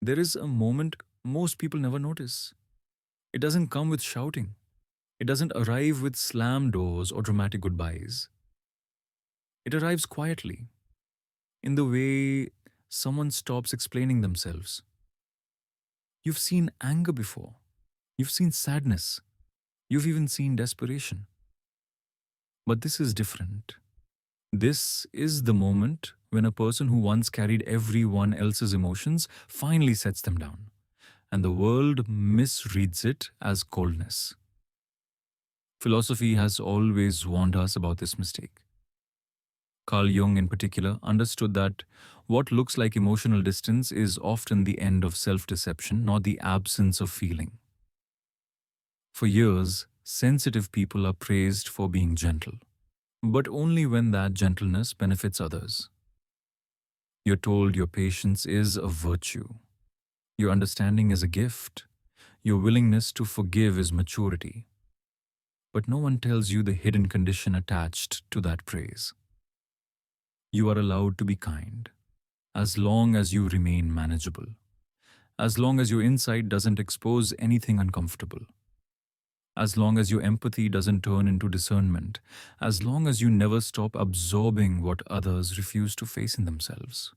there is a moment most people never notice. It doesn't come with shouting. It doesn't arrive with slam doors or dramatic goodbyes. It arrives quietly, in the way someone stops explaining themselves. You've seen anger before. You've seen sadness. You've even seen desperation. But this is different. This is the moment when a person who once carried everyone else's emotions finally sets them down, and the world misreads it as coldness. Philosophy has always warned us about this mistake. Carl Jung, in particular, understood that what looks like emotional distance is often the end of self deception, not the absence of feeling. For years, sensitive people are praised for being gentle, but only when that gentleness benefits others. You're told your patience is a virtue, your understanding is a gift, your willingness to forgive is maturity. But no one tells you the hidden condition attached to that praise. You are allowed to be kind, as long as you remain manageable, as long as your insight doesn't expose anything uncomfortable, as long as your empathy doesn't turn into discernment, as long as you never stop absorbing what others refuse to face in themselves.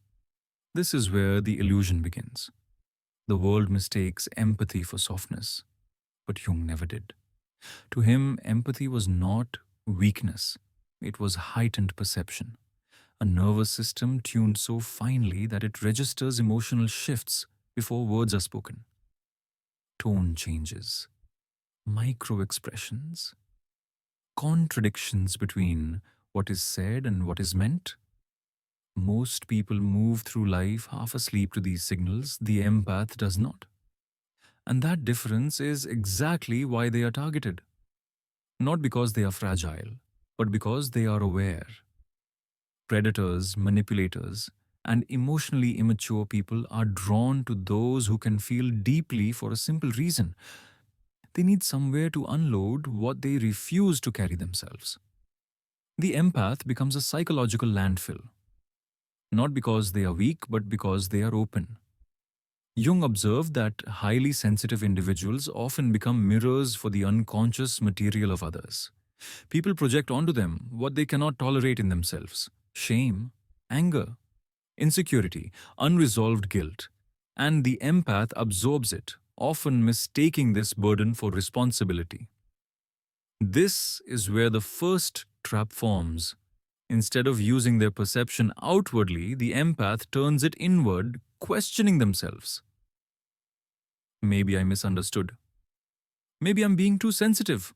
This is where the illusion begins. The world mistakes empathy for softness, but Jung never did. To him, empathy was not weakness, it was heightened perception, a nervous system tuned so finely that it registers emotional shifts before words are spoken. Tone changes, micro expressions, contradictions between what is said and what is meant. Most people move through life half asleep to these signals, the empath does not. And that difference is exactly why they are targeted. Not because they are fragile, but because they are aware. Predators, manipulators, and emotionally immature people are drawn to those who can feel deeply for a simple reason. They need somewhere to unload what they refuse to carry themselves. The empath becomes a psychological landfill, not because they are weak, but because they are open. Jung observed that highly sensitive individuals often become mirrors for the unconscious material of others. People project onto them what they cannot tolerate in themselves: shame, anger, insecurity, unresolved guilt. And the empath absorbs it, often mistaking this burden for responsibility. This is where the first trap forms. Instead of using their perception outwardly, the empath turns it inward, questioning themselves. Maybe I misunderstood. Maybe I'm being too sensitive.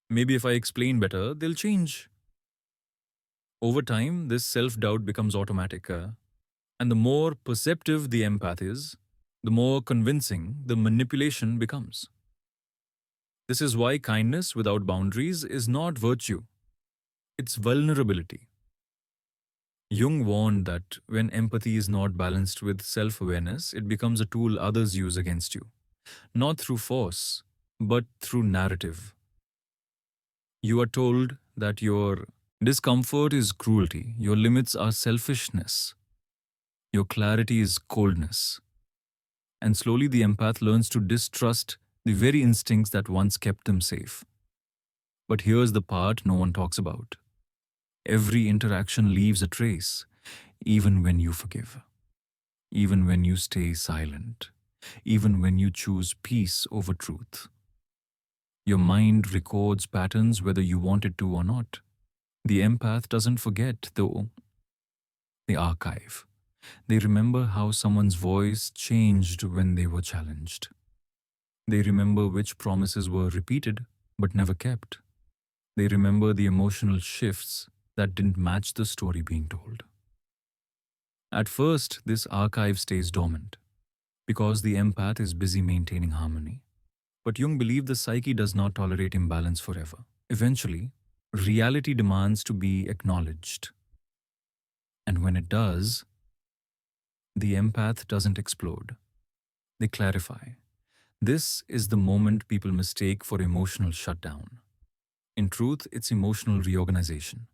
Maybe if I explain better, they'll change. Over time, this self doubt becomes automatic, and the more perceptive the empath is, the more convincing the manipulation becomes. This is why kindness without boundaries is not virtue, it's vulnerability. Jung warned that when empathy is not balanced with self awareness, it becomes a tool others use against you, not through force, but through narrative. You are told that your discomfort is cruelty, your limits are selfishness, your clarity is coldness. And slowly the empath learns to distrust the very instincts that once kept them safe. But here's the part no one talks about. Every interaction leaves a trace, even when you forgive, even when you stay silent, even when you choose peace over truth. Your mind records patterns whether you want it to or not. The empath doesn't forget, though. They archive. They remember how someone's voice changed when they were challenged. They remember which promises were repeated but never kept. They remember the emotional shifts that didn't match the story being told. At first, this archive stays dormant because the empath is busy maintaining harmony. But Jung believed the psyche does not tolerate imbalance forever. Eventually, reality demands to be acknowledged. And when it does, the empath doesn't explode. They clarify. This is the moment people mistake for emotional shutdown. In truth, it's emotional reorganization.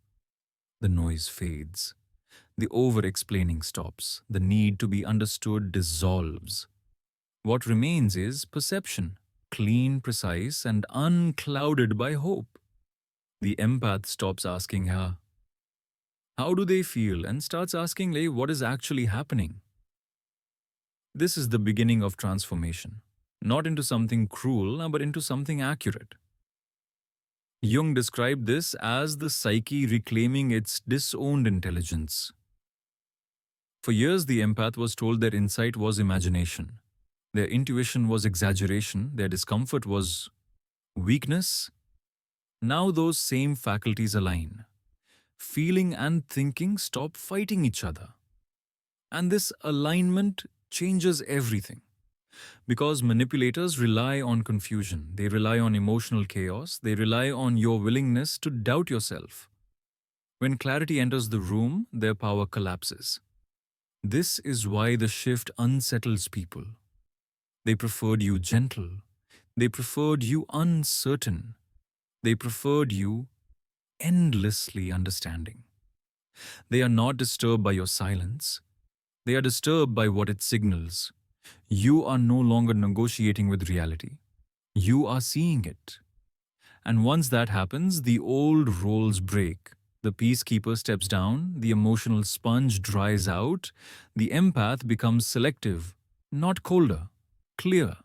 The noise fades. The over explaining stops. The need to be understood dissolves. What remains is perception, clean, precise, and unclouded by hope. The empath stops asking, how do they feel, and starts asking, like, what is actually happening? This is the beginning of transformation, not into something cruel, but into something accurate. Jung described this as the psyche reclaiming its disowned intelligence. For years, the empath was told their insight was imagination, their intuition was exaggeration, their discomfort was weakness. Now those same faculties align. Feeling and thinking stop fighting each other. And this alignment changes everything. Because manipulators rely on confusion, they rely on emotional chaos, they rely on your willingness to doubt yourself. When clarity enters the room, their power collapses. This is why the shift unsettles people. They preferred you gentle. They preferred you uncertain. They preferred you endlessly understanding. They are not disturbed by your silence. They are disturbed by what it signals. You are no longer negotiating with reality. You are seeing it. And once that happens, the old roles break. The peacekeeper steps down, the emotional sponge dries out, the empath becomes selective, not colder, clear.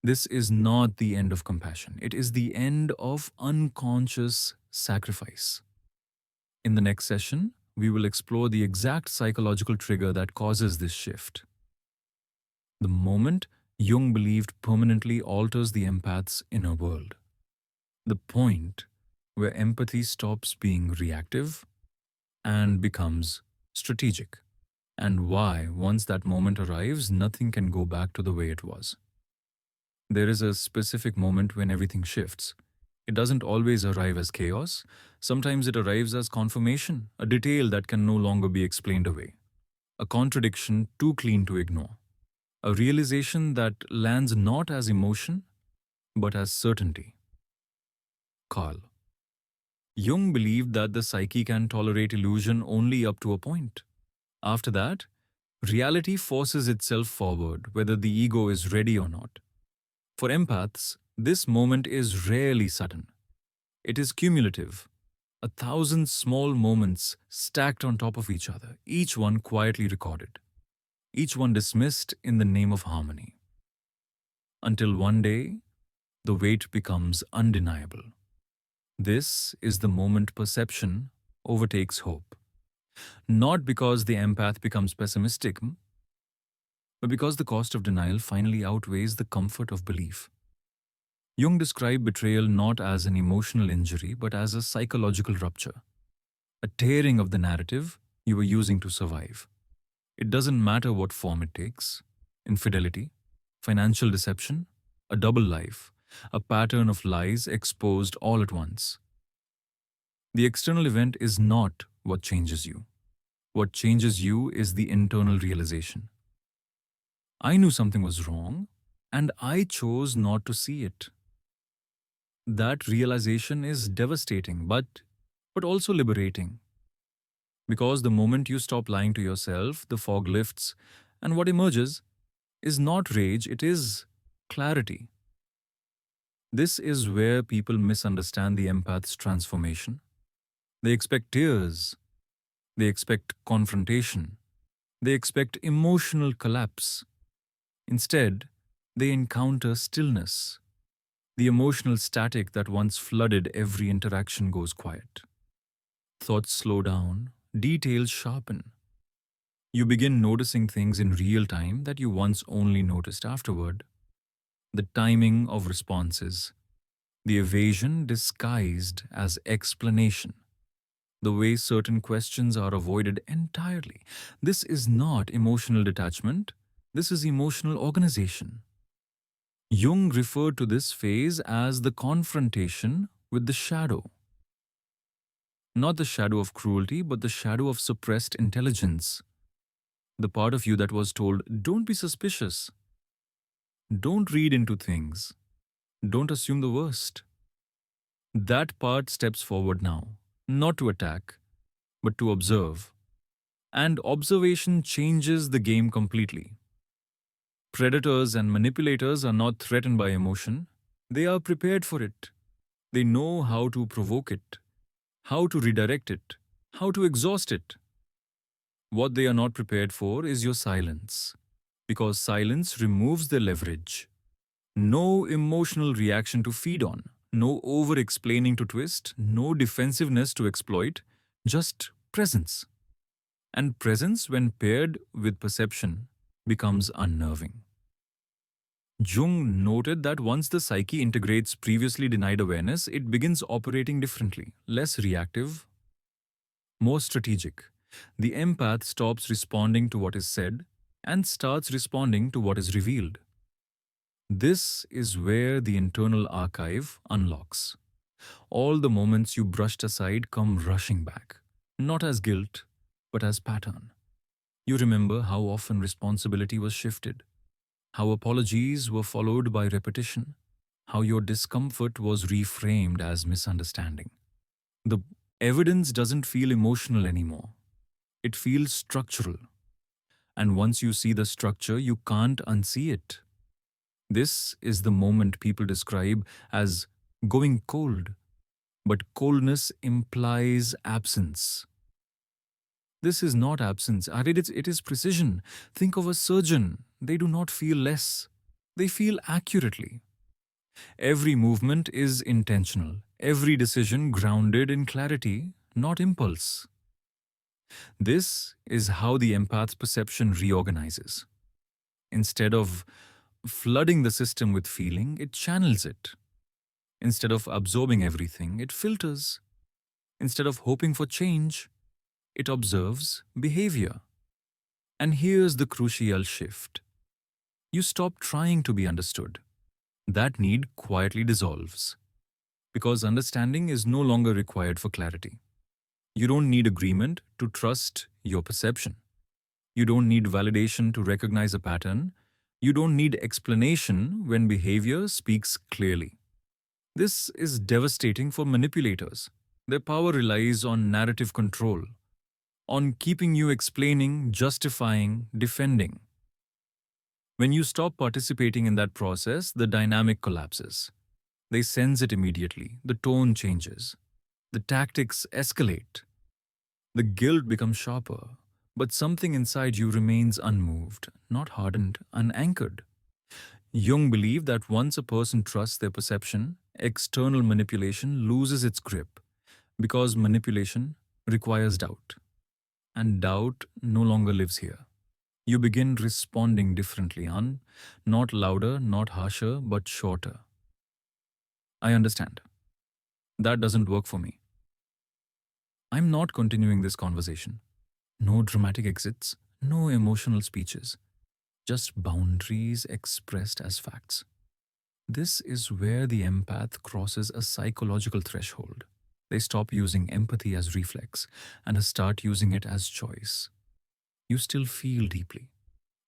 This is not the end of compassion. It is the end of unconscious sacrifice. In the next session, we will explore the exact psychological trigger that causes this shift. The moment Jung believed permanently alters the empath's inner world. The point where empathy stops being reactive and becomes strategic. And why, once that moment arrives, nothing can go back to the way it was. There is a specific moment when everything shifts. It doesn't always arrive as chaos. Sometimes it arrives as confirmation, a detail that can no longer be explained away, a contradiction too clean to ignore, a realization that lands not as emotion, but as certainty. Carl Jung believed that the psyche can tolerate illusion only up to a point. After that, reality forces itself forward, whether the ego is ready or not. For empaths, this moment is rarely sudden. It is cumulative, 1,000 small moments stacked on top of each other, each one quietly recorded, each one dismissed in the name of harmony. Until one day, the weight becomes undeniable. This is the moment perception overtakes hope. Not because the empath becomes pessimistic, but because the cost of denial finally outweighs the comfort of belief. Jung described betrayal not as an emotional injury, but as a psychological rupture, a tearing of the narrative you were using to survive. It doesn't matter what form it takes: infidelity, financial deception, a double life, a pattern of lies exposed all at once. The external event is not what changes you. What changes you is the internal realization. I knew something was wrong, and I chose not to see it. That realization is devastating, but also liberating. Because the moment you stop lying to yourself, the fog lifts, and what emerges is not rage, it is clarity. This is where people misunderstand the empath's transformation. They expect tears, they expect confrontation, they expect emotional collapse. Instead, they encounter stillness. The emotional static that once flooded every interaction goes quiet. Thoughts slow down, details sharpen. You begin noticing things in real time that you once only noticed afterward. The timing of responses, the evasion disguised as explanation, the way certain questions are avoided entirely. This is not emotional detachment, this is emotional organization. Jung referred to this phase as the confrontation with the shadow. Not the shadow of cruelty, but the shadow of suppressed intelligence. The part of you that was told, don't be suspicious, don't read into things, don't assume the worst. That part steps forward now, not to attack, but to observe. And observation changes the game completely. Predators and manipulators are not threatened by emotion, they are prepared for it. They know how to provoke it, how to redirect it, how to exhaust it. What they are not prepared for is your silence, because silence removes the leverage. No emotional reaction to feed on, no over explaining to twist, no defensiveness to exploit, just presence. And presence, when paired with perception, becomes unnerving. Jung noted that once the psyche integrates previously denied awareness, it begins operating differently, less reactive, more strategic. The empath stops responding to what is said and starts responding to what is revealed. This is where the internal archive unlocks. All the moments you brushed aside come rushing back, not as guilt, but as pattern. You remember how often responsibility was shifted, how apologies were followed by repetition, how your discomfort was reframed as misunderstanding. The evidence doesn't feel emotional anymore, it feels structural. And once you see the structure, you can't unsee it. This is the moment people describe as going cold, but coldness implies absence. This is not absence, it is precision. Think of a surgeon. They do not feel less, they feel accurately. Every movement is intentional, every decision grounded in clarity, not impulse. This is how the empath's perception reorganizes. Instead of flooding the system with feeling, it channels it. Instead of absorbing everything, it filters. Instead of hoping for change, it observes behavior. And here's the crucial shift. You stop trying to be understood. That need quietly dissolves. Because understanding is no longer required for clarity. You don't need agreement to trust your perception. You don't need validation to recognize a pattern. You don't need explanation when behavior speaks clearly. This is devastating for manipulators. Their power relies on narrative control, on keeping you explaining, justifying, defending. When you stop participating in that process, the dynamic collapses. They sense it immediately. The tone changes. The tactics escalate. The guilt becomes sharper. But something inside you remains unmoved, not hardened, unanchored. Jung believed that once a person trusts their perception, external manipulation loses its grip because manipulation requires doubt. And doubt no longer lives here. You begin responding differently, not louder, not harsher, but shorter. I understand. That doesn't work for me. I'm not continuing this conversation. No dramatic exits, no emotional speeches, just boundaries expressed as facts. This is where the empath crosses a psychological threshold. They stop using empathy as reflex and start using it as choice. You still feel deeply,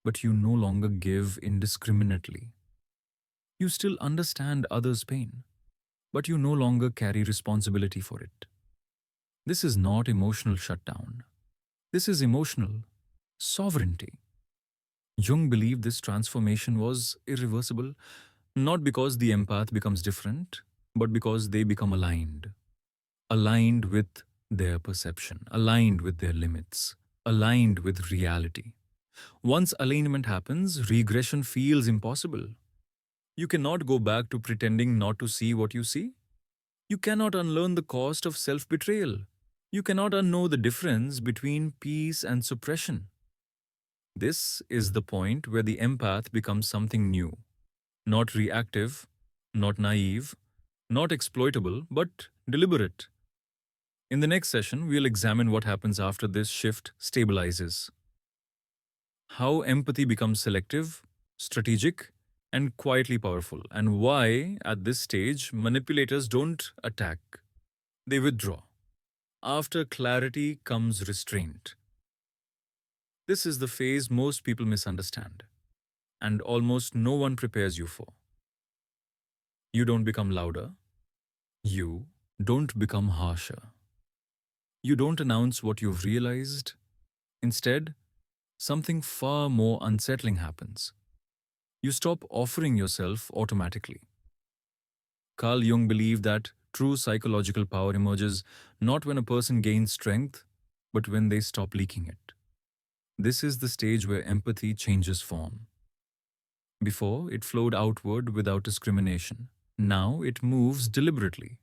but you no longer give indiscriminately. You still understand others' pain, but you no longer carry responsibility for it. This is not emotional shutdown. This is emotional sovereignty. Jung believed this transformation was irreversible, not because the empath becomes different, but because they become aligned. Aligned with their perception, aligned with their limits, aligned with reality. Once alignment happens, regression feels impossible. You cannot go back to pretending not to see what you see. You cannot unlearn the cost of self betrayal. You cannot unknow the difference between peace and suppression. This is the point where the empath becomes something new, not reactive, not naive, not exploitable, but deliberate. In the next session, we'll examine what happens after this shift stabilizes, how empathy becomes selective, strategic, and quietly powerful, and why, at this stage, manipulators don't attack, they withdraw. After clarity comes restraint. This is the phase most people misunderstand, and almost no one prepares you for. You don't become louder, you don't become harsher. You don't announce what you've realized, Instead, something far more unsettling happens. You stop offering yourself automatically. Carl Jung believed that true psychological power emerges not when a person gains strength, but when they stop leaking it. This is the stage where empathy changes form. Before, it flowed outward without discrimination. Now, it moves deliberately.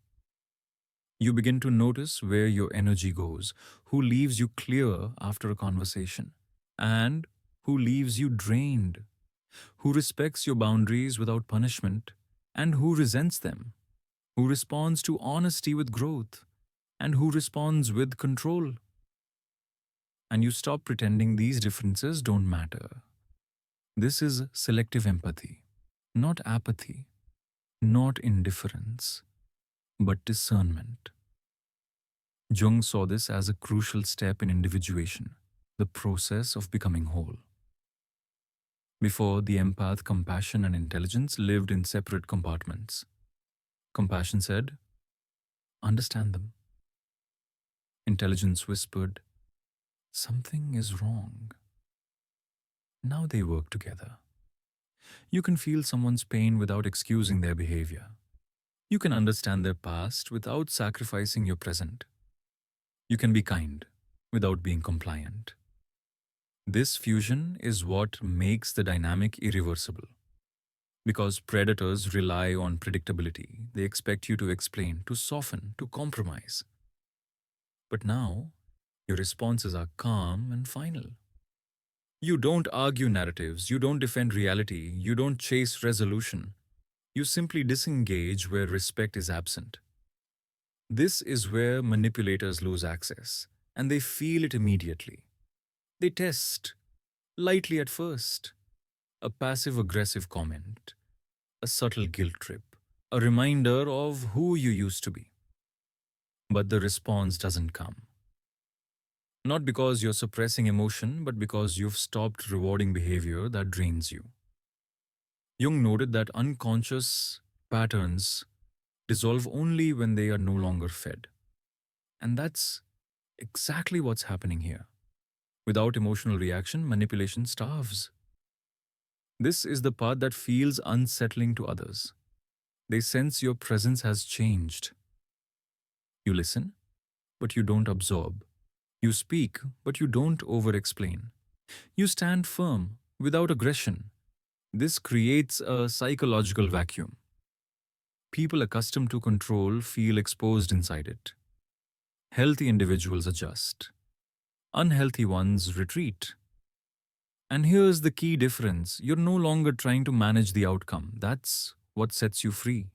You begin to notice where your energy goes, who leaves you clear after a conversation, and who leaves you drained, who respects your boundaries without punishment, and who resents them, who responds to honesty with growth, and who responds with control. And you stop pretending these differences don't matter. This is selective empathy, not apathy, not indifference, but discernment. Jung saw this as a crucial step in individuation, the process of becoming whole. Before, the empath, compassion, and intelligence lived in separate compartments. Compassion said, understand them. Intelligence whispered, something is wrong. Now they work together. You can feel someone's pain without excusing their behavior. You can understand their past without sacrificing your present. You can be kind without being compliant. This fusion is what makes the dynamic irreversible. Because predators rely on predictability, they expect you to explain, to soften, to compromise. But now, your responses are calm and final. You don't argue narratives, you don't defend reality, you don't chase resolution. You simply disengage where respect is absent. This is where manipulators lose access, and they feel it immediately. They test, lightly at first, a passive-aggressive comment, a subtle guilt trip, a reminder of who you used to be. But the response doesn't come. Not because you're suppressing emotion, but because you've stopped rewarding behavior that drains you. Jung noted that unconscious patterns dissolve only when they are no longer fed. And that's exactly what's happening here. Without emotional reaction, manipulation starves. This is the part that feels unsettling to others. They sense your presence has changed. You listen, but you don't absorb. You speak, but you don't over-explain. You stand firm, without aggression. This creates a psychological vacuum. People accustomed to control feel exposed inside it. Healthy individuals adjust. Unhealthy ones retreat. And here's the key difference. You're no longer trying to manage the outcome. That's what sets you free.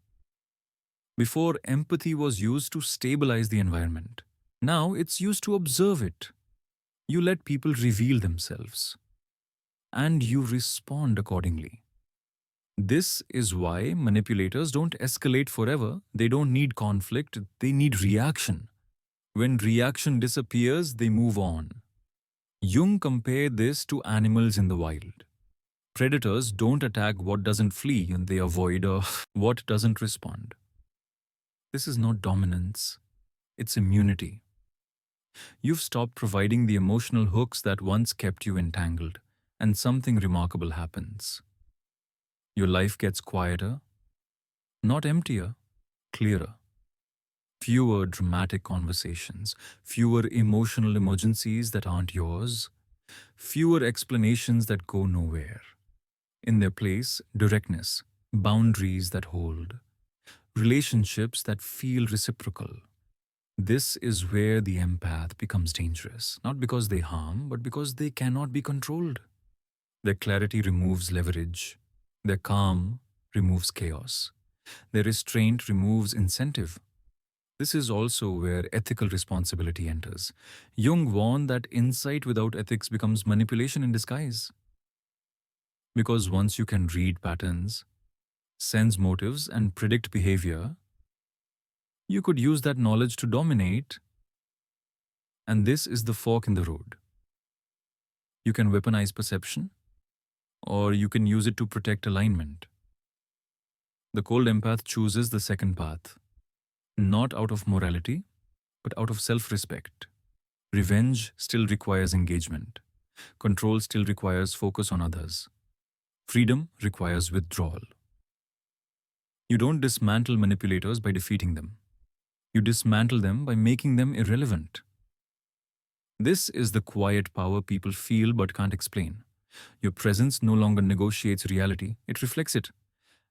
Before, empathy was used to stabilize the environment. Now it's used to observe it. You let people reveal themselves. And you respond accordingly. This is why manipulators don't escalate forever. They don't need conflict, they need reaction. When reaction disappears, they move on. Jung compared this to animals in the wild. Predators don't attack what doesn't flee, and they avoid what doesn't respond. This is not dominance, it's immunity. You've stopped providing the emotional hooks that once kept you entangled, and something remarkable happens. Your life gets quieter, not emptier, clearer. Fewer dramatic conversations, fewer emotional emergencies that aren't yours, fewer explanations that go nowhere. In their place, directness, boundaries that hold, relationships that feel reciprocal. This is where the empath becomes dangerous, not because they harm, but because they cannot be controlled. Their clarity removes leverage. Their calm removes chaos. Their restraint removes incentive. This is also where ethical responsibility enters. Jung warned that insight without ethics becomes manipulation in disguise. Because once you can read patterns, sense motives, and predict behavior, you could use that knowledge to dominate, and this is the fork in the road. You can weaponize perception, or you can use it to protect alignment. The cold empath chooses the second path, not out of morality, but out of self-respect. Revenge still requires engagement. Control still requires focus on others. Freedom requires withdrawal. You don't dismantle manipulators by defeating them. You dismantle them by making them irrelevant. This is the quiet power people feel but can't explain. Your presence no longer negotiates reality, it reflects it.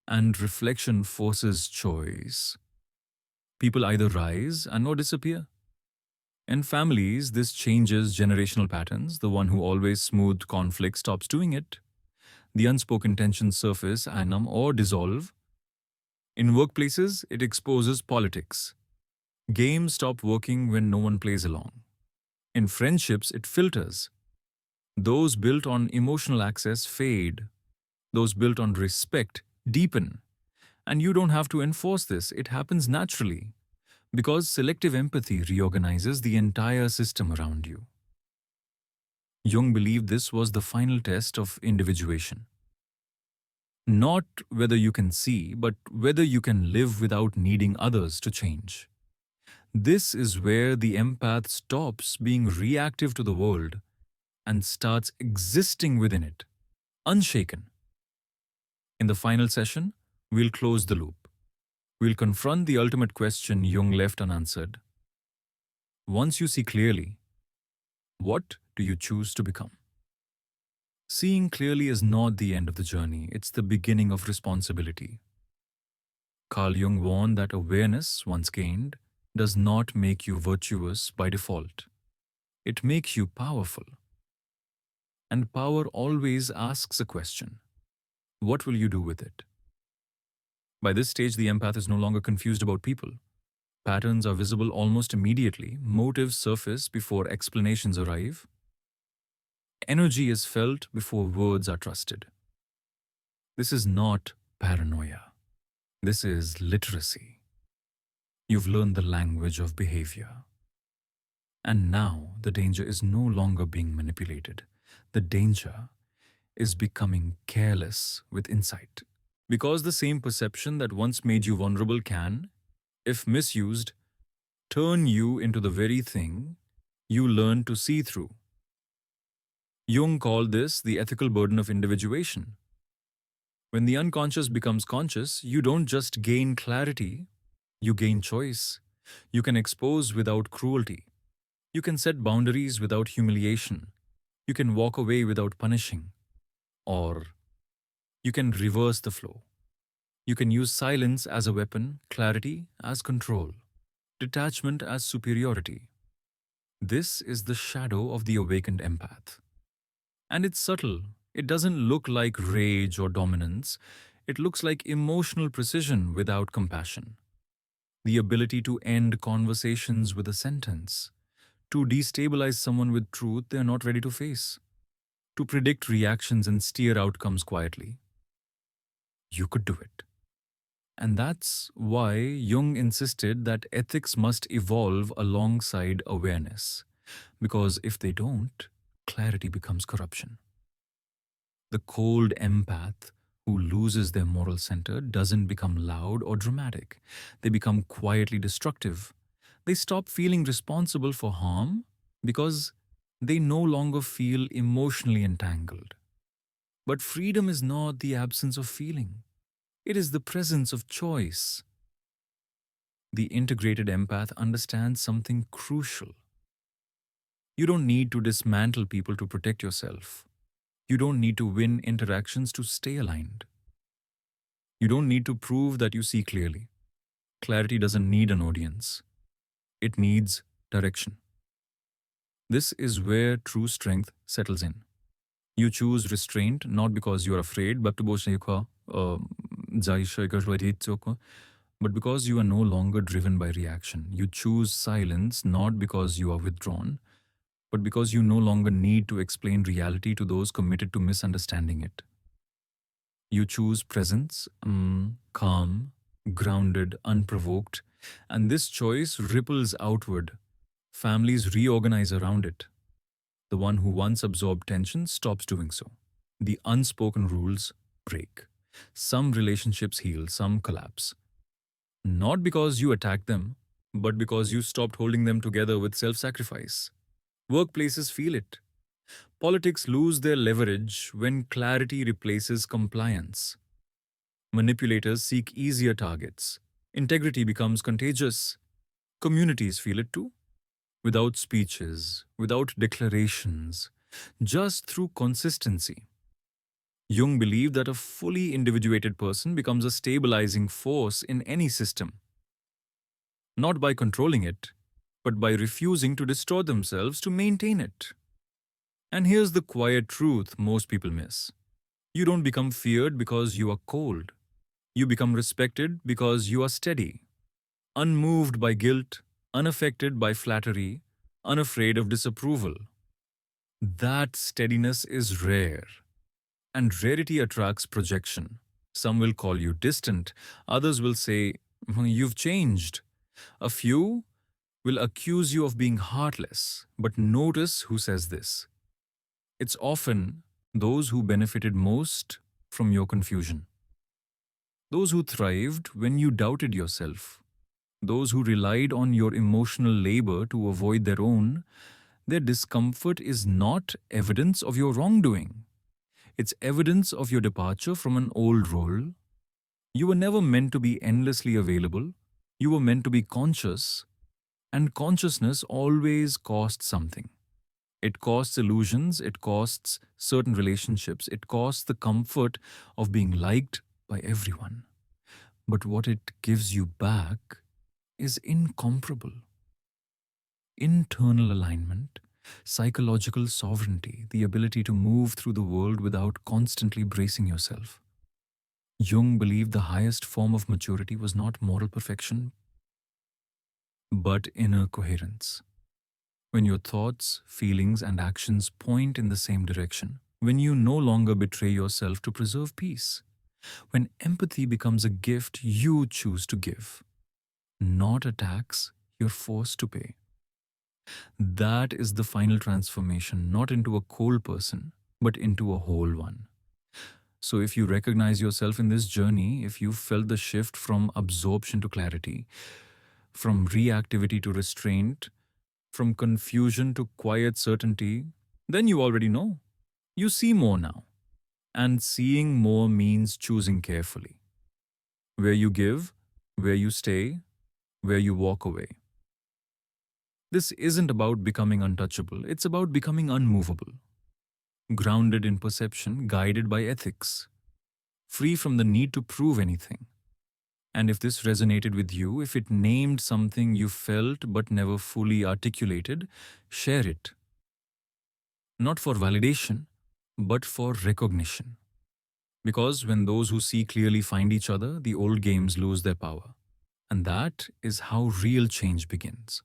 And reflection forces choice. People either rise and or disappear. In families, this changes generational patterns. The one who always smoothed conflict stops doing it. The unspoken tensions surface and numb or dissolve. In workplaces, it exposes politics. Games stop working when no one plays along. In friendships, it filters. Those built on emotional access fade. Those built on respect deepen. And you don't have to enforce this, it happens naturally. Because selective empathy reorganizes the entire system around you. Jung believed this was the final test of individuation. Not whether you can see, but whether you can live without needing others to change. This is where the empath stops being reactive to the world and starts existing within it, unshaken. In the final session, we'll close the loop. We'll confront the ultimate question Jung left unanswered. Once you see clearly, what do you choose to become? Seeing clearly is not the end of the journey, it's the beginning of responsibility. Carl Jung warned that awareness, once gained, does not make you virtuous by default. It makes you powerful. And power always asks a question. What will you do with it? By this stage, the empath is no longer confused about people. Patterns are visible almost immediately. Motives surface before explanations arrive. Energy is felt before words are trusted. This is not paranoia. This is literacy. You've learned the language of behavior. And now the danger is no longer being manipulated. The danger is becoming careless with insight. Because the same perception that once made you vulnerable can, if misused, turn you into the very thing you learn to see through. Jung called this the ethical burden of individuation. When the unconscious becomes conscious, you don't just gain clarity, you gain choice. You can expose without cruelty. You can set boundaries without humiliation. You can walk away without punishing. Or you can reverse the flow. You can use silence as a weapon, clarity as control, detachment as superiority. This is the shadow of the awakened empath. And it's subtle. It doesn't look like rage or dominance. It looks like emotional precision without compassion. The ability to end conversations with a sentence, to destabilize someone with truth they are not ready to face, to predict reactions and steer outcomes quietly. You could do it. And that's why Jung insisted that ethics must evolve alongside awareness. Because if they don't, clarity becomes corruption. The cold empath who loses their moral center doesn't become loud or dramatic. They become quietly destructive. They stop feeling responsible for harm because they no longer feel emotionally entangled. But freedom is not the absence of feeling. It is the presence of choice. The integrated empath understands something crucial. You don't need to dismantle people to protect yourself. You don't need to win interactions to stay aligned. You don't need to prove that you see clearly. Clarity doesn't need an audience. It needs direction. This is where true strength settles in. You choose restraint not because you are afraid, but because you are no longer driven by reaction. You choose silence not because you are withdrawn, but because you no longer need to explain reality to those committed to misunderstanding it. You choose presence, calm, grounded, unprovoked, and this choice ripples outward. Families reorganize around it. The one who once absorbed tension stops doing so. The unspoken rules break. Some relationships heal, some collapse. Not because you attacked them, but because you stopped holding them together with self-sacrifice. Workplaces feel it. Politics lose their leverage when clarity replaces compliance. Manipulators seek easier targets. Integrity becomes contagious. Communities feel it too. Without speeches, without declarations, just through consistency. Jung believed that a fully individuated person becomes a stabilizing force in any system, not by controlling it, but by refusing to destroy themselves to maintain it. And here's the quiet truth most people miss. You don't become feared because you are cold. You become respected because you are steady, unmoved by guilt, unaffected by flattery, unafraid of disapproval. That steadiness is rare, and rarity attracts projection. Some will call you distant, others will say, You've changed." A few will accuse you of being heartless, but notice who says this. It's often those who benefited most from your confusion, those who thrived when you doubted yourself, those who relied on your emotional labor to avoid their own. Their discomfort is not evidence of your wrongdoing. It's evidence of your departure from an old role. You were never meant to be endlessly available. You were meant to be conscious, and consciousness always costs something. It costs illusions, it costs certain relationships, it costs the comfort of being liked by everyone. But what it gives you back is incomparable. Internal alignment, psychological sovereignty, the ability to move through the world without constantly bracing yourself. Jung believed the highest form of maturity was not moral perfection, but inner coherence. When your thoughts, feelings, and actions point in the same direction, when you no longer betray yourself to preserve peace, when empathy becomes a gift you choose to give, not a tax you're forced to pay. That is the final transformation, not into a cold person, but into a whole one. So, if you recognize yourself in this journey, if you felt the shift from absorption to clarity, from reactivity to restraint, from confusion to quiet certainty, then you already know. You see more now. And seeing more means choosing carefully. Where you give, where you stay, where you walk away. This isn't about becoming untouchable, it's about becoming unmovable, grounded in perception, guided by ethics, free from the need to prove anything. And if this resonated with you, if it named something you felt but never fully articulated, share it. Not for validation, but for recognition. Because when those who see clearly find each other, the old games lose their power. And that is how real change begins.